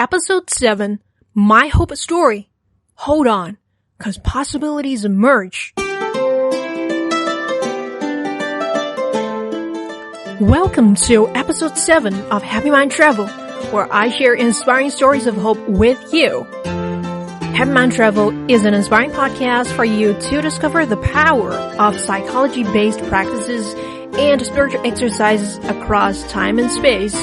Episode 7, My Hope Story. Hold on, 'cause possibilities emerge. Welcome to Episode 7 of Happy Mind Travel, where I share inspiring stories of hope with you. Happy Mind Travel is an inspiring podcast for you to discover the power of psychology-based practices and spiritual exercises across time and space,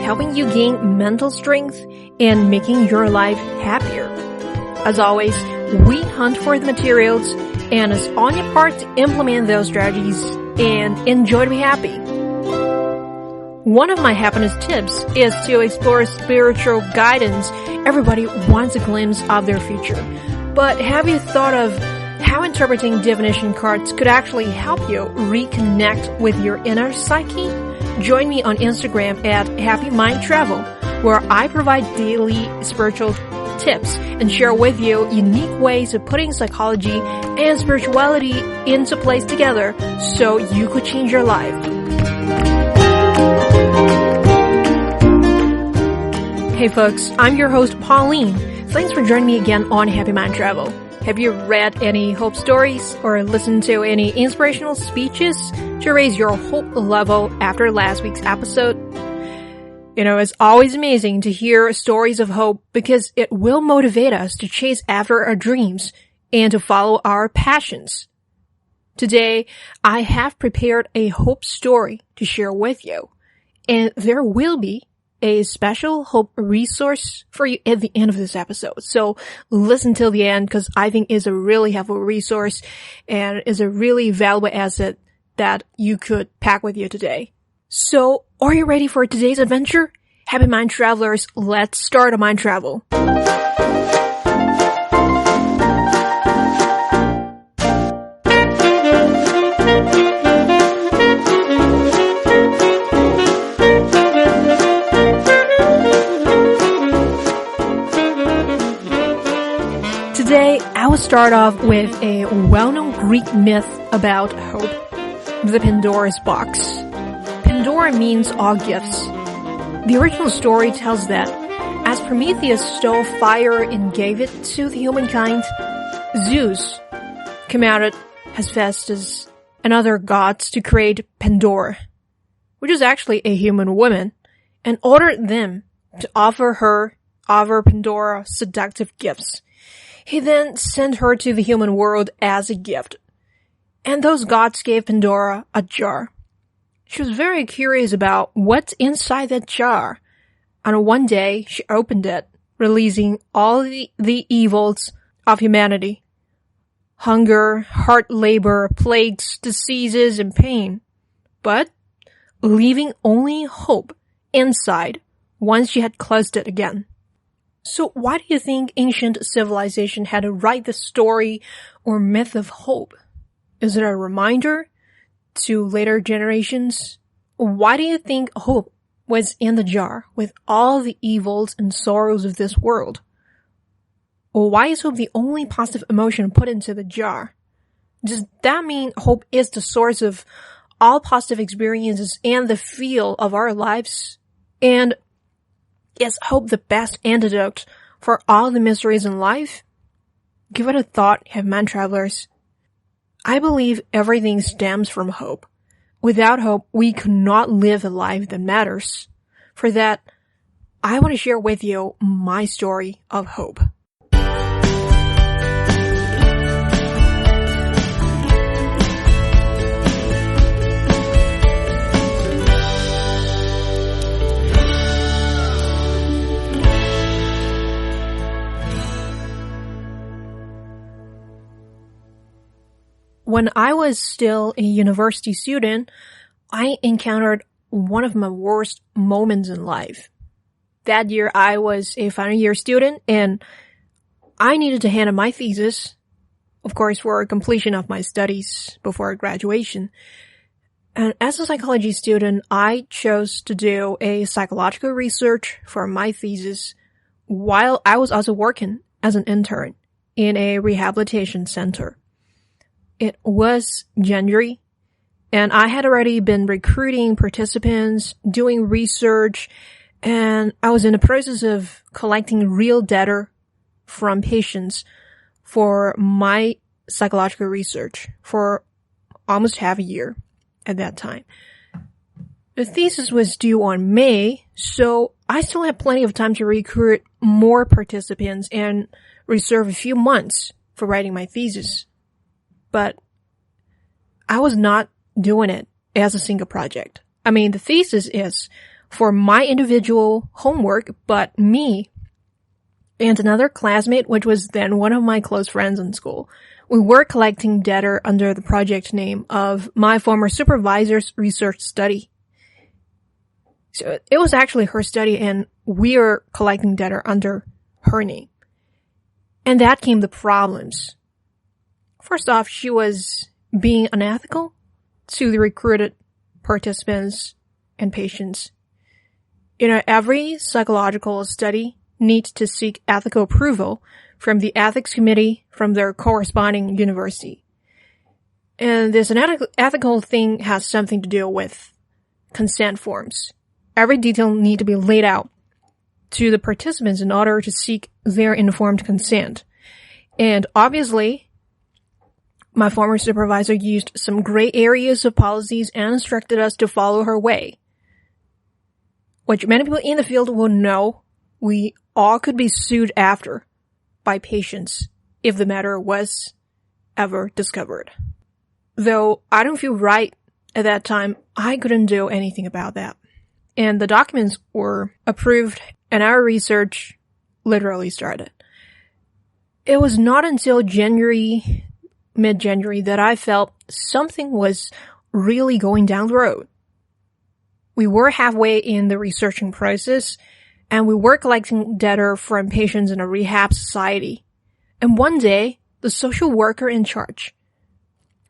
helping you gain mental strength and making your life happier. As always, we hunt for the materials, and it's on your part to implement those strategies and enjoy to be happy. One of my happiness tips is to explore spiritual guidance. Everybody wants a glimpse of their future. But have you thought of how interpreting divination cards could actually help you reconnect with your inner psyche? Join me on Instagram at Happy Mind Travel, where I provide daily spiritual tips and share with you unique ways of putting psychology and spirituality into place together so you could change your life. Hey folks, I'm your host Pauline. Thanks for joining me again on Happy Mind Travel. Have you read any hope stories or listened to any inspirational speeches to raise your hope level after last week's episode? You know, it's always amazing to hear stories of hope because it will motivate us to chase after our dreams and to follow our passions. Today, I have prepared a hope story to share with you, and there will be a special hope resource for you at the end of this episode. So listen till the end because I think it's a really helpful resource and is a really valuable asset that you could pack with you today. So are you ready for today's adventure? Happy Mind Travelers, let's start a mind travel. Today, I will start off with a well-known Greek myth about hope, the Pandora's box. Pandora means all gifts. The original story tells that as Prometheus stole fire and gave it to the humankind, Zeus commanded Hephaestus and other gods to create Pandora, which is actually a human woman, and ordered them to offer Pandora seductive gifts. He then sent her to the human world as a gift, and those gods gave Pandora a jar. She was very curious about what's inside that jar, and one day she opened it, releasing all the evils of humanity. Hunger, hard labor, plagues, diseases, and pain. But leaving only hope inside once she had closed it again. So why do you think ancient civilization had to write the story or myth of hope? Is it a reminder to later generations? Why do you think hope was in the jar with all the evils and sorrows of this world? Or why is hope the only positive emotion put into the jar? Does that mean hope is the source of all positive experiences and the feel of our lives? And is hope the best antidote for all the miseries in life? Give it a thought, Happy Mind Travelers. I believe everything stems from hope. Without hope, we could not live a life that matters. For that, I want to share with you my story of hope. When I was still a university student, I encountered one of my worst moments in life. That year, I was a final year student and I needed to hand in my thesis, of course, for completion of my studies before graduation. And as a psychology student, I chose to do a psychological research for my thesis while I was also working as an intern in a rehabilitation center. It was January, and I had already been recruiting participants, doing research, And I was in the process of collecting real data from patients for my psychological research for almost half a year at that time. The thesis was due on May, so I still had plenty of time to recruit more participants and reserve a few months for writing my thesis. But I was not doing it as a single project. I mean, the thesis is for my individual homework, but me and another classmate, which was then one of my close friends in school, we were collecting data under the project name of my former supervisor's research study. So it was actually her study, and we are collecting data under her name. And that came the problems. First off, she was being unethical to the recruited participants and patients. You know, every psychological study needs to seek ethical approval from the ethics committee from their corresponding university. And this ethical thing has something to do with consent forms. Every detail needs to be laid out to the participants in order to seek their informed consent. And obviously, my former supervisor used some gray areas of policies and instructed us to follow her way. Which many people in the field will know, we all could be sued after by patients if the matter was ever discovered. Though I don't feel right at that time, I couldn't do anything about that. And the documents were approved and our research literally started. It was not until mid-January, that I felt something was really going down the road. We were halfway in the researching process, and we were collecting data from patients in a rehab society. And one day, the social worker in charge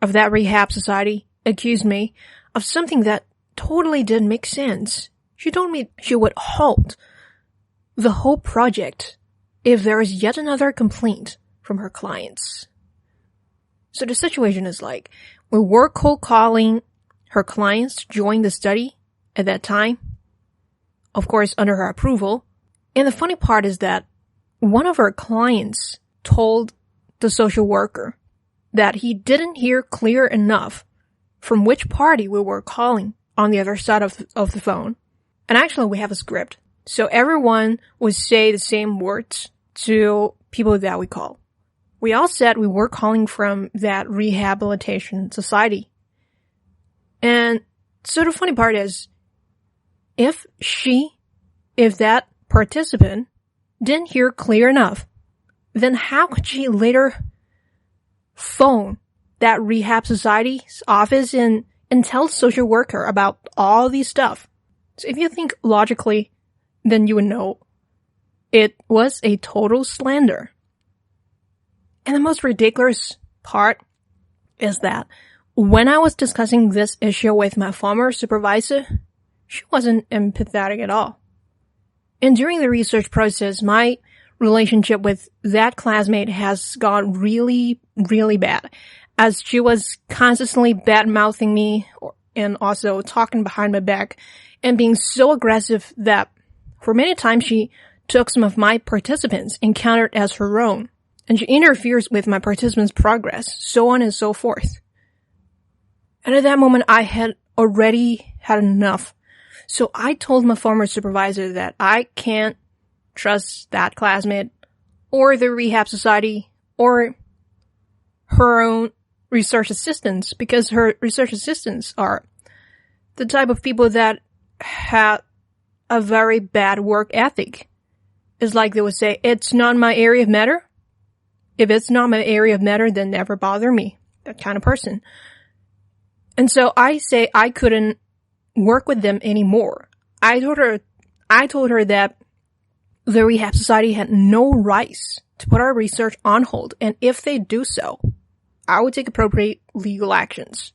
of that rehab society accused me of something that totally didn't make sense. She told me she would halt the whole project if there is yet another complaint from her clients. So the situation is like, we were cold calling her clients to join the study at that time, of course under her approval. And the funny part is that one of her clients told the social worker that he didn't hear clear enough from which party we were calling on the other side of the phone. And actually we have a script, so everyone would say the same words to people that we call. We all said we were calling from that rehabilitation society. And so the funny part is, if that participant didn't hear clear enough, then how could she later phone that rehab society's office and tell the social worker about all these stuff? So if you think logically, then you would know it was a total slander. And the most ridiculous part is that when I was discussing this issue with my former supervisor, she wasn't empathetic at all. And during the research process, my relationship with that classmate has gone really, really bad, as she was constantly bad-mouthing me and also talking behind my back and being so aggressive that for many times she took some of my participants and counted as her own. And she interferes with my participants' progress, so on and so forth. And at that moment, I had already had enough. So I told my former supervisor that I can't trust that classmate or the rehab society or her own research assistants, because her research assistants are the type of people that have a very bad work ethic. It's like they would say, it's not my area of matter. If it's not my area of matter, then never bother me. That kind of person. And so I say I couldn't work with them anymore. I told her that the rehab society had no rights to put our research on hold, and if they do so, I would take appropriate legal actions.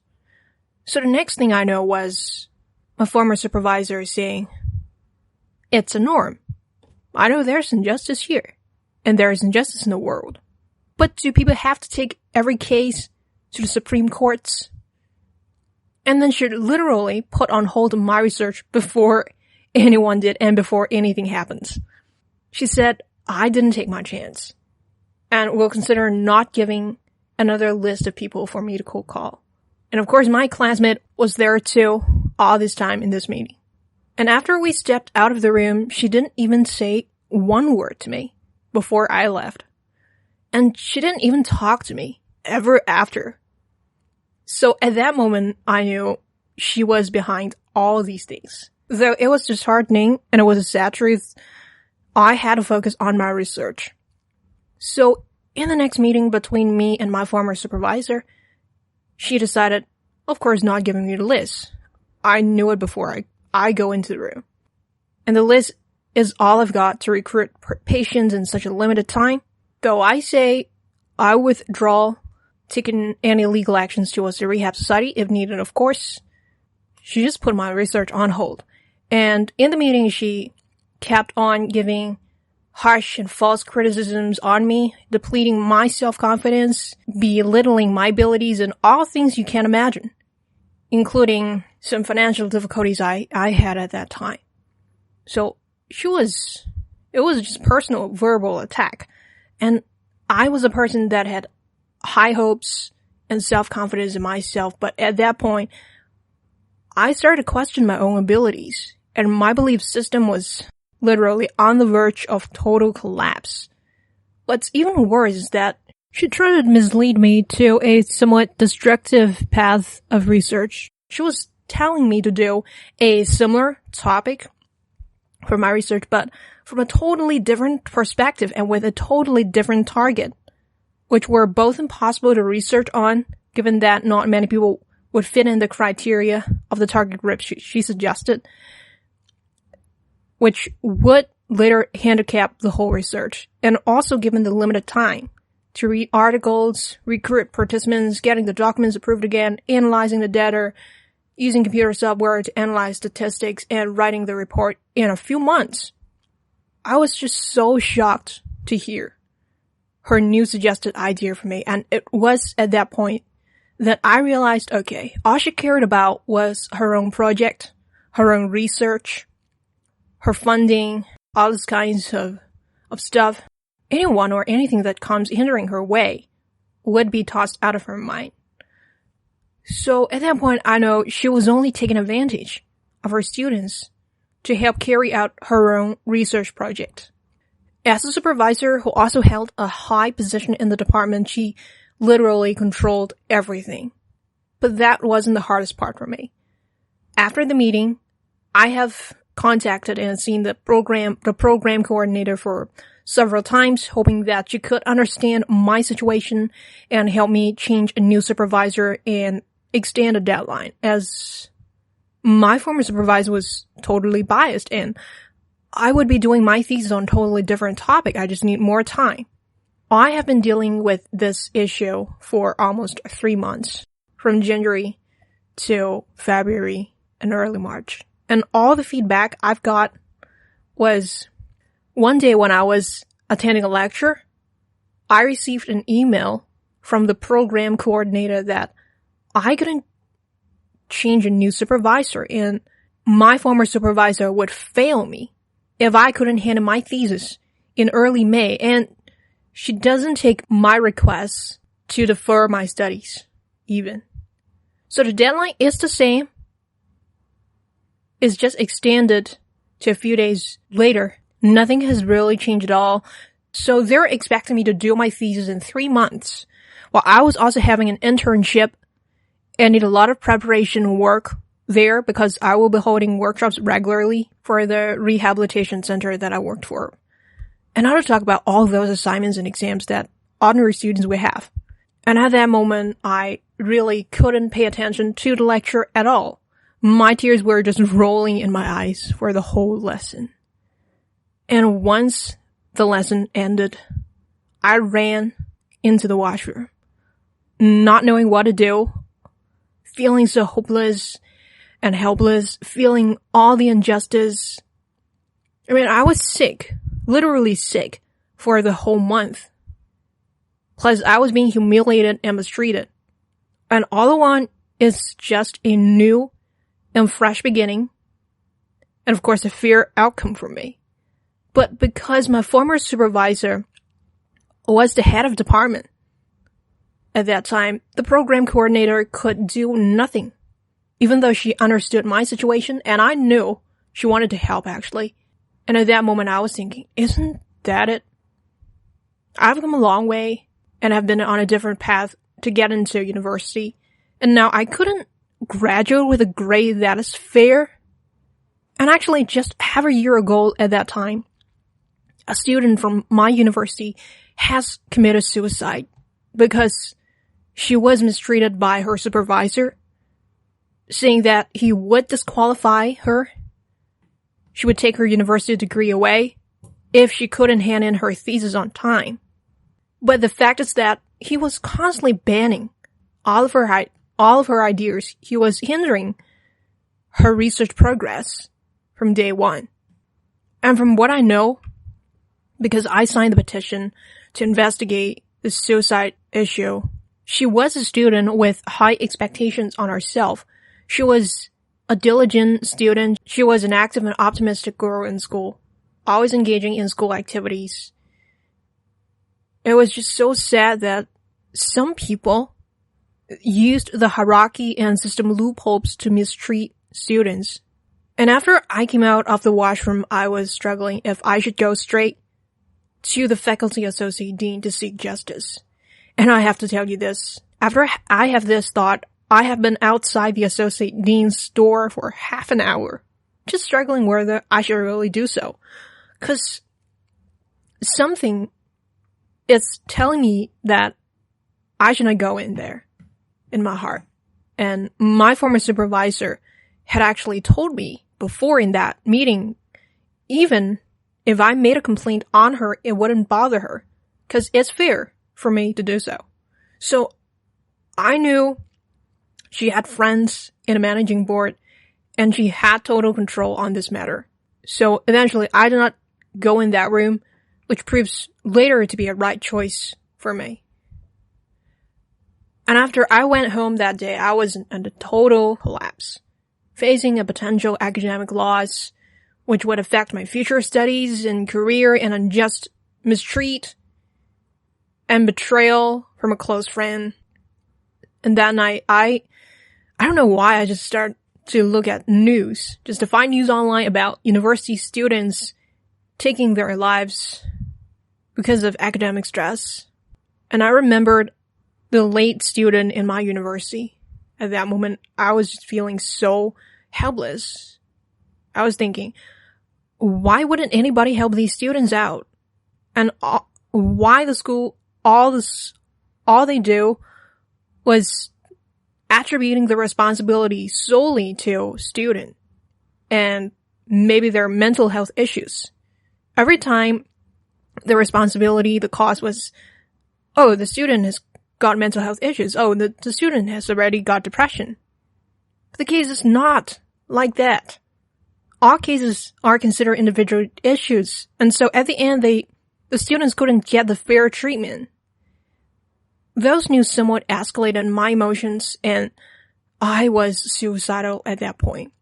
So the next thing I know was my former supervisor saying, it's a norm. I know there's injustice here, and there is injustice in the world. But do people have to take every case to the Supreme Courts? And then should literally put on hold my research before anyone did and before anything happens. She said, I didn't take my chance and will consider not giving another list of people for me to cold call. And of course, my classmate was there too all this time in this meeting. And after we stepped out of the room, she didn't even say one word to me before I left. And she didn't even talk to me ever after. So at that moment, I knew she was behind all these things. Though it was disheartening and it was a sad truth, I had to focus on my research. So in the next meeting between me and my former supervisor, she decided, of course, not giving me the list. I knew it before I go into the room. And the list is all I've got to recruit patients in such a limited time. Though I say I withdraw taking any legal actions towards the rehab society if needed, of course. She just put my research on hold. And in the meeting, she kept on giving harsh and false criticisms on me, depleting my self-confidence, belittling my abilities, and all things you can't imagine, including some financial difficulties I had at that time. So it was just personal verbal attack. And I was a person that had high hopes and self-confidence in myself, but at that point, I started to question my own abilities, and my belief system was literally on the verge of total collapse. What's even worse is that she tried to mislead me to a somewhat destructive path of research. She was telling me to do a similar topic for my research, but from a totally different perspective and with a totally different target, which were both impossible to research on, given that not many people would fit in the criteria of the target group she suggested, which would later handicap the whole research. And also given the limited time to read articles, recruit participants, getting the documents approved again, analyzing the data, using computer software to analyze statistics, and writing the report in a few months. I was just so shocked to hear her new suggested idea for me. And it was at that point that I realized, okay, all she cared about was her own project, her own research, her funding, all these kinds of stuff. Anyone or anything that comes hindering her way would be tossed out of her mind. So at that point, I know she was only taking advantage of her students to help carry out her own research project. As a supervisor who also held a high position in the department, she literally controlled everything. But that wasn't the hardest part for me. After the meeting, I have contacted and seen the program coordinator for several times, hoping that she could understand my situation and help me change a new supervisor and extend a deadline, as my former supervisor was totally biased and I would be doing my thesis on a totally different topic. I just need more time. I have been dealing with this issue for almost 3 months, from January to February and early March. And all the feedback I've got was one day when I was attending a lecture, I received an email from the program coordinator that I couldn't change a new supervisor and my former supervisor would fail me if I couldn't hand in my thesis in early May, and she doesn't take my requests to defer my studies, even. So the deadline is the same. It's just extended to a few days later. Nothing has really changed at all. So they're expecting me to do my thesis in 3 months, while I was also having an internship and need a lot of preparation work there because I will be holding workshops regularly for the rehabilitation center that I worked for. And I want to talk about all those assignments and exams that ordinary students would have. And at that moment, I really couldn't pay attention to the lecture at all. My tears were just rolling in my eyes for the whole lesson. And once the lesson ended, I ran into the washroom, not knowing what to do, feeling so hopeless and helpless, feeling all the injustice. I mean, I was sick, literally sick, for the whole month. Plus, I was being humiliated and mistreated. And all I want is just a new and fresh beginning and of course a fair outcome for me. But because my former supervisor was the head of department at that time, the program coordinator could do nothing, even though she understood my situation, and I knew she wanted to help, actually. And at that moment, I was thinking, isn't that it? I've come a long way, and I've been on a different path to get into university, and now I couldn't graduate with a grade that is fair. And actually, just half a year ago at that time, a student from my university has committed suicide because she was mistreated by her supervisor, saying that he would disqualify her. She would take her university degree away if she couldn't hand in her thesis on time. But the fact is that he was constantly banning all of her ideas. He was hindering her research progress from day one. And from what I know, because I signed the petition to investigate the suicide issue, she was a student with high expectations on herself. She was a diligent student. She was an active and optimistic girl in school, always engaging in school activities. It was just so sad that some people used the hierarchy and system loopholes to mistreat students. And after I came out of the washroom, I was struggling if I should go straight to the faculty associate dean to seek justice. And I have to tell you this, after I have this thought, I have been outside the associate dean's door for half an hour, just struggling whether I should really do so. 'Cause something is telling me that I shouldn't go in there in my heart. And my former supervisor had actually told me before in that meeting, even if I made a complaint on her, it wouldn't bother her, 'cause it's fair for me to do so. So I knew she had friends in a managing board, and she had total control on this matter. So eventually I did not go in that room, which proves later to be a right choice for me. And after I went home that day, I was in a total collapse, facing a potential academic loss, which would affect my future studies and career, and unjust mistreat and betrayal from a close friend. And that night, I don't know why, I just started to look at news, just to find news online about university students taking their lives because of academic stress. And I remembered the late student in my university. At that moment, I was just feeling so helpless. I was thinking, why wouldn't anybody help these students out? And why the school, all they do was attributing the responsibility solely to student and maybe their mental health issues. Every time the responsibility, the cause was, oh, the student has got mental health issues. Oh, the student has already got depression. But the case is not like that. All cases are considered individual issues. And so at the end, the students couldn't get the fair treatment. Those news somewhat escalated my emotions, and I was suicidal at that point.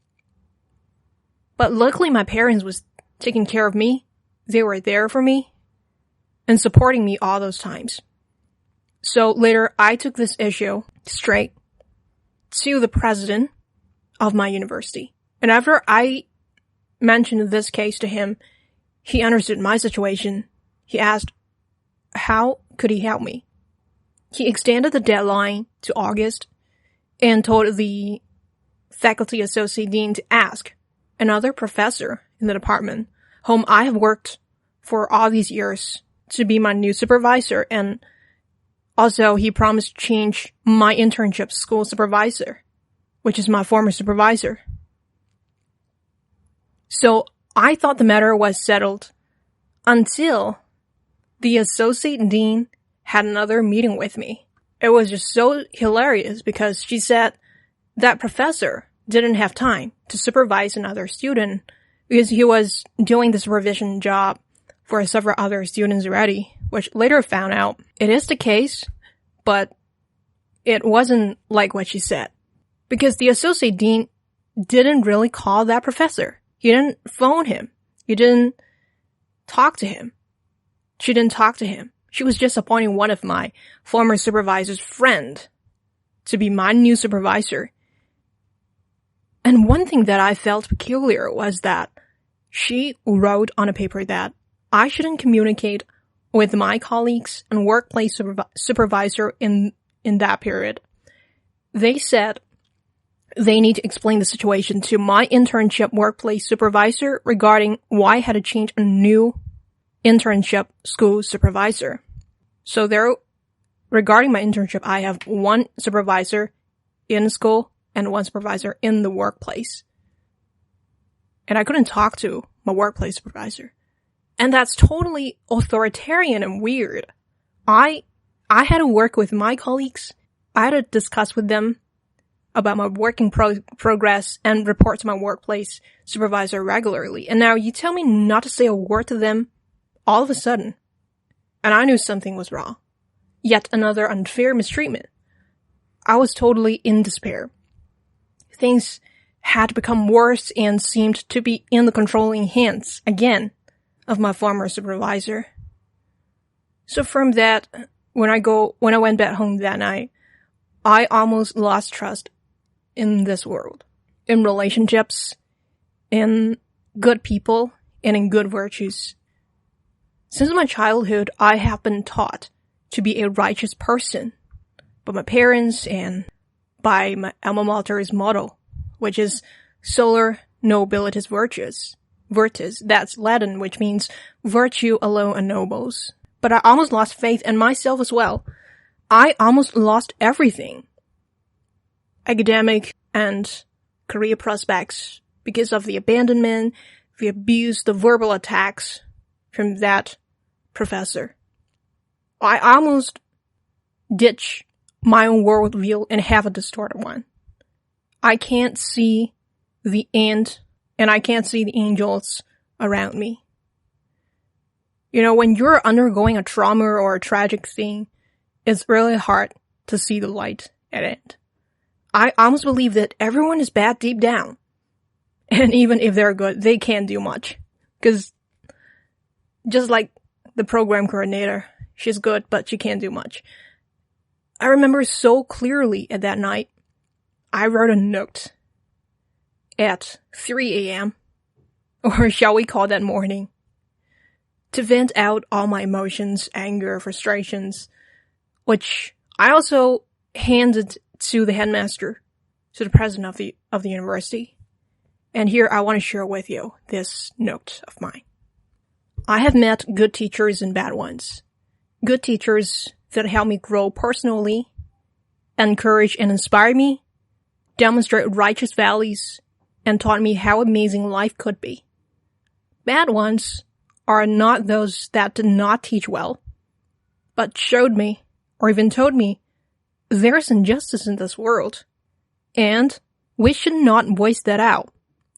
But luckily my parents was taking care of me. They were there for me and supporting me all those times. So later I took this issue straight to the president of my university. And after I mentioned this case to him, he understood my situation. He asked, how could he help me? He extended the deadline to August and told the faculty associate dean to ask another professor in the department, whom I have worked for all these years, to be my new supervisor. And also he promised to change my internship school supervisor, which is my former supervisor. So I thought the matter was settled until the associate dean had another meeting with me. It was just so hilarious because she said that professor didn't have time to supervise another student because he was doing the supervision job for several other students already, which later found out it is the case, but it wasn't like what she said. Because the associate dean didn't really call that professor. You didn't phone him. You didn't talk to him. She didn't talk to him. She was just appointing one of my former supervisor's friend to be my new supervisor. And one thing that I felt peculiar was that she wrote on a paper that I shouldn't communicate with my colleagues and workplace supervisor in that period. They said they need to explain the situation to my internship workplace supervisor regarding why I had to change a new internship school supervisor. So regarding my internship, I have one supervisor in school and one supervisor in the workplace. And I couldn't talk to my workplace supervisor. And that's totally authoritarian and weird. I had to work with my colleagues. I had to discuss with them about my working progress and report to my workplace supervisor regularly. And now you tell me not to say a word to them all of a sudden. And I knew something was wrong. Yet another unfair mistreatment. I was totally in despair. Things had become worse and seemed to be in the controlling hands, again, of my former supervisor. So from that, when I went back home that night, I almost lost trust in this world, in relationships, in good people, and in good virtues. Since my childhood, I have been taught to be a righteous person by my parents and by my alma mater's motto, which is Soler Nobilitas Virtus. That's Latin, which means virtue alone ennobles. But I almost lost faith in myself as well. I almost lost everything. Academic and career prospects because of the abandonment, the abuse, the verbal attacks from that professor. I almost ditched my own worldview and have a distorted one. I can't see the end and I can't see the angels around me. You know, when you're undergoing a trauma or a tragic thing, it's really hard to see the light at it. I almost believe that everyone is bad deep down. And even if they're good, they can't do much. Because just like the program coordinator, she's good, but she can't do much. I remember so clearly at that night, I wrote a note at 3 a.m., or shall we call that morning, to vent out all my emotions, anger, frustrations, which I also handed to the headmaster, to the president of the university. And here I want to share with you this note of mine. I have met good teachers and bad ones. Good teachers that help me grow personally, encourage and inspire me, demonstrate righteous values, and taught me how amazing life could be. Bad ones are not those that did not teach well, but showed me, or even told me, there's injustice in this world, and we should not voice that out,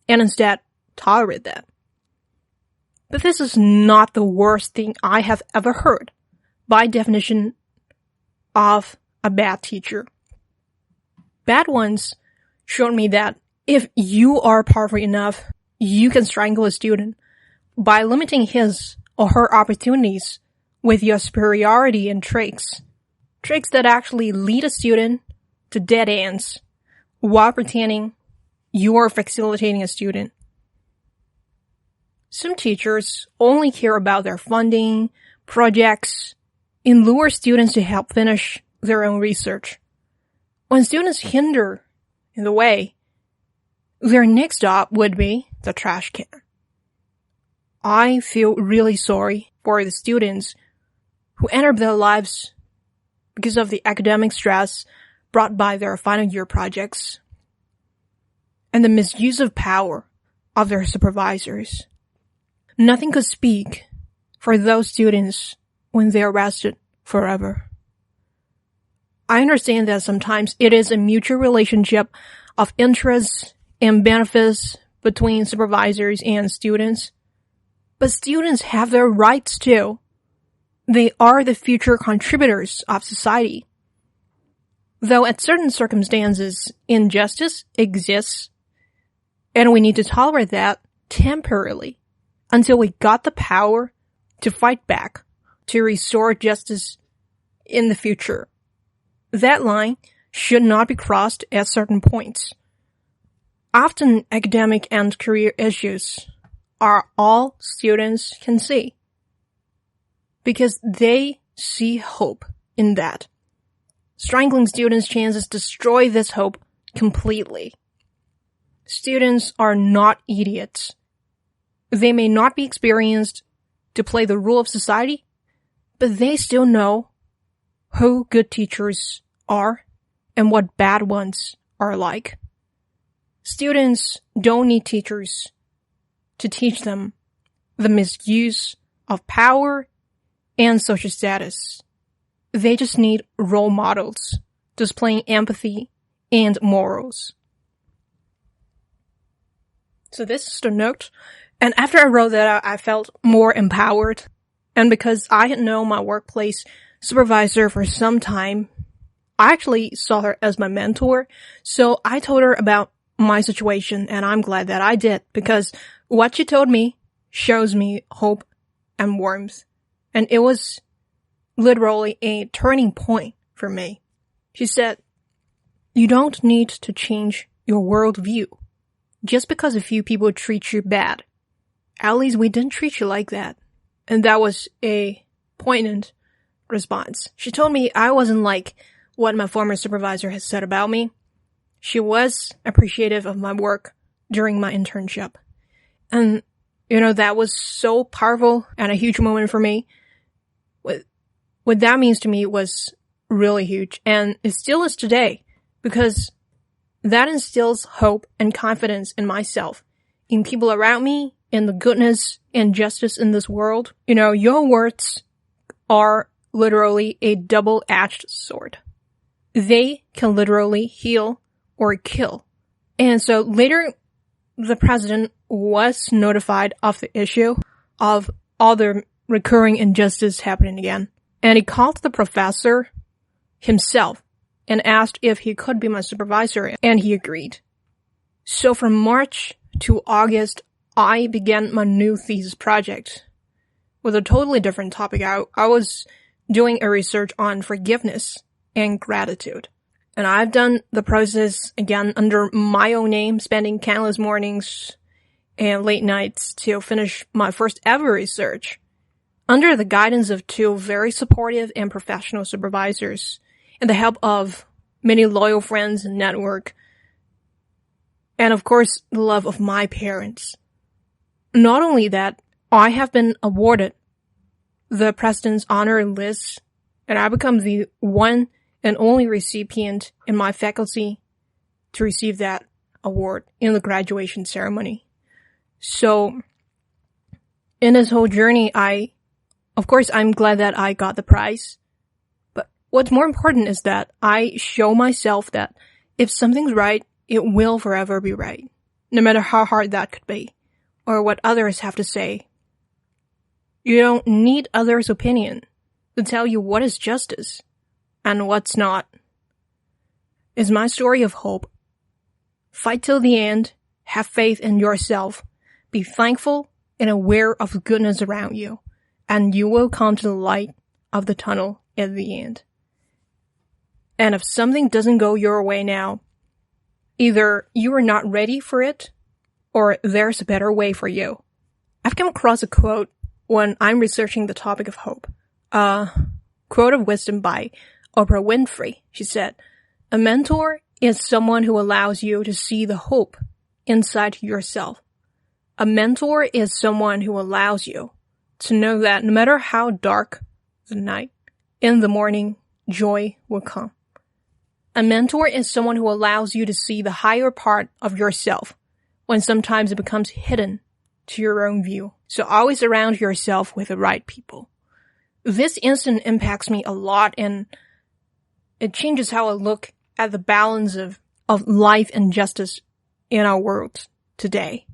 and instead tolerate that. But this is not the worst thing I have ever heard, by definition of a bad teacher. Bad ones showed me that if you are powerful enough, you can strangle a student by limiting his or her opportunities with your superiority and tricks that actually lead a student to dead ends while pretending you're facilitating a student. Some teachers only care about their funding, projects, and lure students to help finish their own research. When students hinder in the way, their next stop would be the trash can. I feel really sorry for the students who enter their lives because of the academic stress brought by their final year projects and the misuse of power of their supervisors. Nothing could speak for those students when they're arrested forever. I understand that sometimes it is a mutual relationship of interests and benefits between supervisors and students, but students have their rights too. They are the future contributors of society. Though at certain circumstances, injustice exists, and we need to tolerate that, temporarily until we got the power to fight back, to restore justice in the future. That line should not be crossed at certain points. Often academic and career issues are all students can see, because they see hope in that. Strangling students' chances destroy this hope completely. Students are not idiots. They may not be experienced to play the role of society, but they still know who good teachers are and what bad ones are like. Students don't need teachers to teach them the misuse of power and social status. They just need role models displaying empathy and morals. So this is the note. And after I wrote that, I felt more empowered. And because I had known my workplace supervisor for some time, I actually saw her as my mentor. So I told her about my situation, and I'm glad that I did, because what she told me shows me hope and warmth. And it was literally a turning point for me. She said, "You don't need to change your worldview just because a few people treat you bad. At least we didn't treat you like that." And that was a poignant response. She told me I wasn't like what my former supervisor had said about me. She was appreciative of my work during my internship. And, that was so powerful and a huge moment for me. What that means to me was really huge, and it still is today, because that instills hope and confidence in myself, in people around me, in the goodness and justice in this world. Your words are literally a double-edged sword. They can literally heal or kill. And so later, the president was notified of the issue of all the recurring injustice happening again. And he called the professor himself and asked if he could be my supervisor, and he agreed. So from March to August, I began my new thesis project with a totally different topic. I was doing a research on forgiveness and gratitude. And I've done the process again under my own name, spending countless mornings and late nights to finish my first ever research under the guidance of two very supportive and professional supervisors and the help of many loyal friends and network. And of course, the love of my parents. Not only that, I have been awarded the President's Honor List, and I become the one and only recipient in my faculty to receive that award in the graduation ceremony. So, in this whole journey, of course, I'm glad that I got the prize. But what's more important is that I show myself that if something's right, it will forever be right, no matter how hard that could be, or what others have to say. You don't need others' opinion to tell you what is justice and what's not. It's my story of hope. Fight till the end, have faith in yourself, be thankful and aware of the goodness around you, and you will come to the light of the tunnel at the end. And if something doesn't go your way now, either you are not ready for it, or there's a better way for you. I've come across a quote when I'm researching the topic of hope. A quote of wisdom by Oprah Winfrey. She said, "A mentor is someone who allows you to see the hope inside yourself. A mentor is someone who allows you to know that no matter how dark the night, in the morning, joy will come. A mentor is someone who allows you to see the higher part of yourself when sometimes it becomes hidden to your own view. So always surround yourself with the right people." This instant impacts me a lot, and it changes how I look at the balance of life and justice in our world today.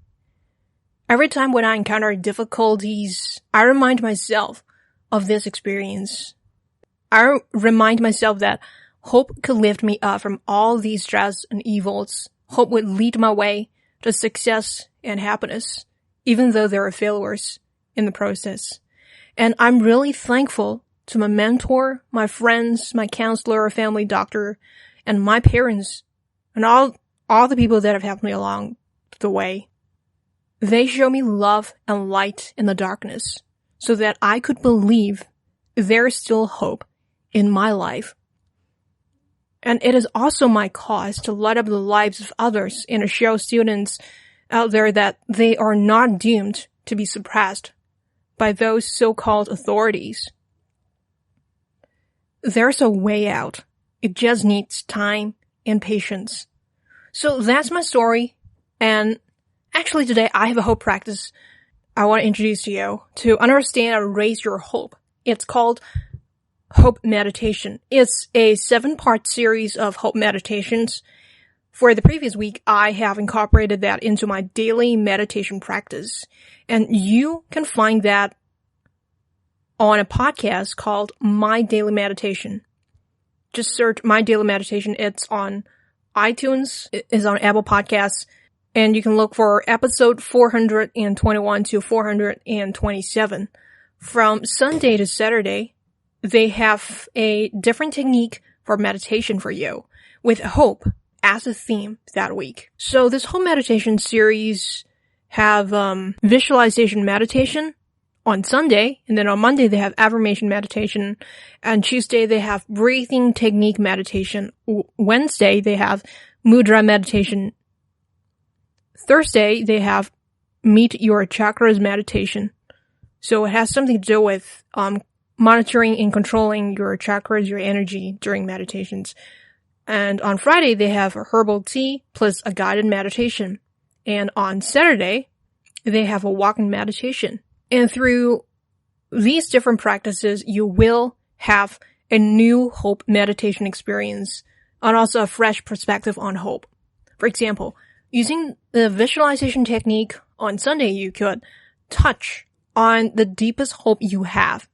Every time when I encounter difficulties, I remind myself of this experience. I remind myself that hope could lift me up from all these stress and evils. Hope would lead my way to success and happiness. even though there are failures in the process. And I'm really thankful to my mentor, my friends, my counselor, family doctor, and my parents, and all the people that have helped me along the way. They show me love and light in the darkness so that I could believe there is still hope in my life. And it is also my cause to light up the lives of others and to show students out there that they are not doomed to be suppressed by those so-called authorities. There's a way out. It just needs time and patience. So that's my story. And actually today I have a hope practice I want to introduce to you to understand and raise your hope. It's called Hope Meditation. It's a 7-part series of hope meditations. For the previous week, I have incorporated that into my daily meditation practice. And you can find that on a podcast called My Daily Meditation. Just search My Daily Meditation. It's on iTunes, it's on Apple Podcasts, and you can look for episode 421 to 427. From Sunday to Saturday, they have a different technique for meditation for you, with hope as a theme that week. So this whole meditation series have visualization meditation on Sunday, and then on Monday they have affirmation meditation, and Tuesday they have breathing technique meditation. Wednesday they have mudra meditation. Thursday they have meet your chakras meditation. So it has something to do with monitoring and controlling your chakras, your energy during meditations. And on Friday, they have a herbal tea plus a guided meditation. And on Saturday, they have a walking meditation. And through these different practices, you will have a new hope meditation experience and also a fresh perspective on hope. For example, using the visualization technique on Sunday, you could touch on the deepest hope you have.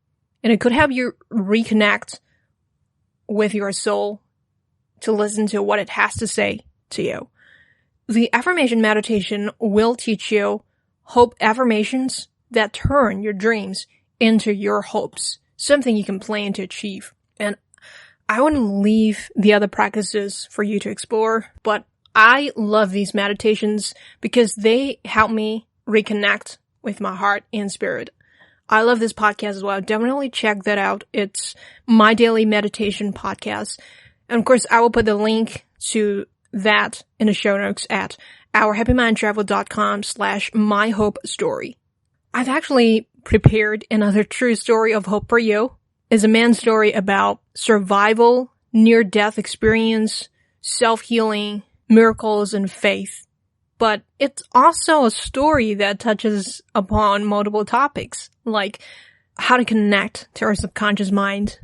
And it could help you reconnect with your soul to listen to what it has to say to you. The affirmation meditation will teach you hope affirmations that turn your dreams into your hopes, something you can plan to achieve. And I want to leave the other practices for you to explore, but I love these meditations because they help me reconnect with my heart and spirit. I love this podcast as well. Definitely check that out. It's My Daily Meditation Podcast. And of course, I will put the link to that in the show notes at ourhappymindtravel.com/myhopestory. I've actually prepared another true story of hope for you. It's a man's story about survival, near-death experience, self-healing, miracles, and faith. But it's also a story that touches upon multiple topics, like how to connect to our subconscious mind,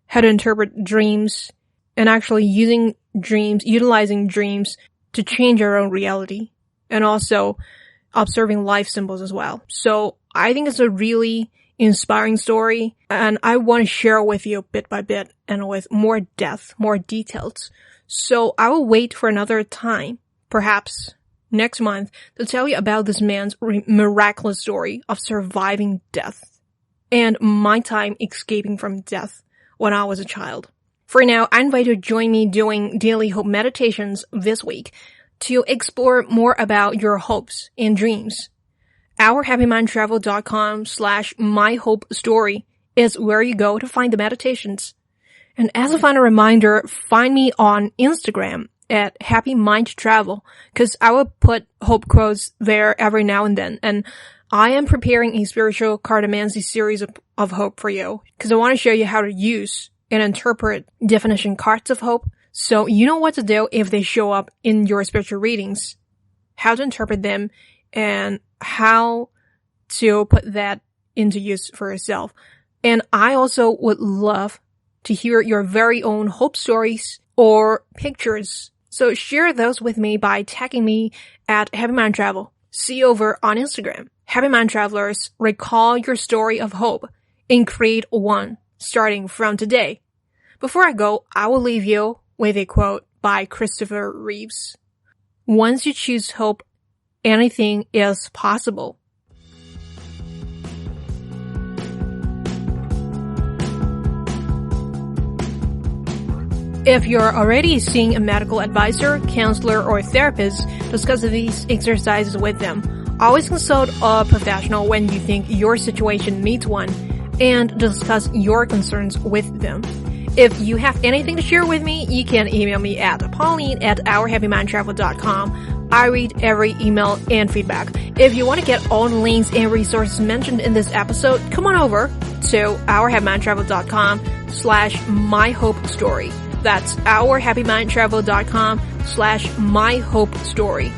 how to interpret dreams, and actually utilizing dreams to change our own reality, and also observing life symbols as well. So I think it's a really inspiring story, and I want to share with you bit by bit and with more depth, more details. So I will wait for another time, perhaps next month, to tell you about this man's miraculous story of surviving death and my time escaping from death when I was a child. For now, I invite you to join me doing daily hope meditations this week to explore more about your hopes and dreams. ourhappymindtravel.com/myhopestory is where you go to find the meditations. And as a final reminder, find me on Instagram at Happy Mind Travel, because I will put hope quotes there every now and then. And I am preparing a spiritual cartomancy series of hope for you, because I want to show you how to use and interpret definition cards of hope, so you know what to do if they show up in your spiritual readings, how to interpret them, and how to put that into use for yourself. And I also would love to hear your very own hope stories or pictures. So share those with me by tagging me at Happy Mind Travel. See you over on Instagram. Happy Mind Travelers, recall your story of hope and create one starting from today. Before I go, I will leave you with a quote by Christopher Reeves. Once you choose hope, anything is possible. If you're already seeing a medical advisor, counselor, or therapist, discuss these exercises with them. Always consult a professional when you think your situation needs one, and discuss your concerns with them. If you have anything to share with me, you can email me at Pauline@ourhappymindtravel.com. I read every email and feedback. If you want to get all the links and resources mentioned in this episode, come on over to ourhappymindtravel.com/myhopestory. That's ourhappymindtravel.com/myhopestory.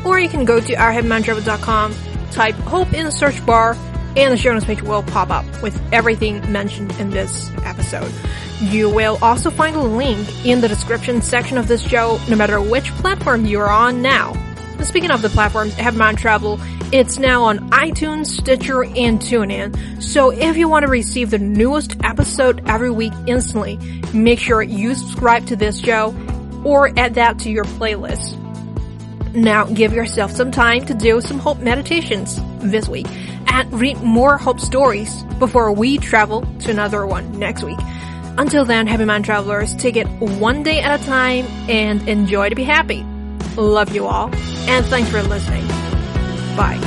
Or you can go to ourhappymindtravel.com, type hope in the search bar, and the show notes page will pop up with everything mentioned in this episode. You will also find a link in the description section of this show, no matter which platform you're on now. Speaking of the platforms, Happy Mind Travel, it's now on iTunes, Stitcher, and TuneIn. So if you want to receive the newest episode every week instantly, make sure you subscribe to this show or add that to your playlist. Now give yourself some time to do some hope meditations this week and read more hope stories before we travel to another one next week. Until then, Happy Mind Travelers, take it one day at a time and enjoy to be happy. Love you all, and thanks for listening. Bye.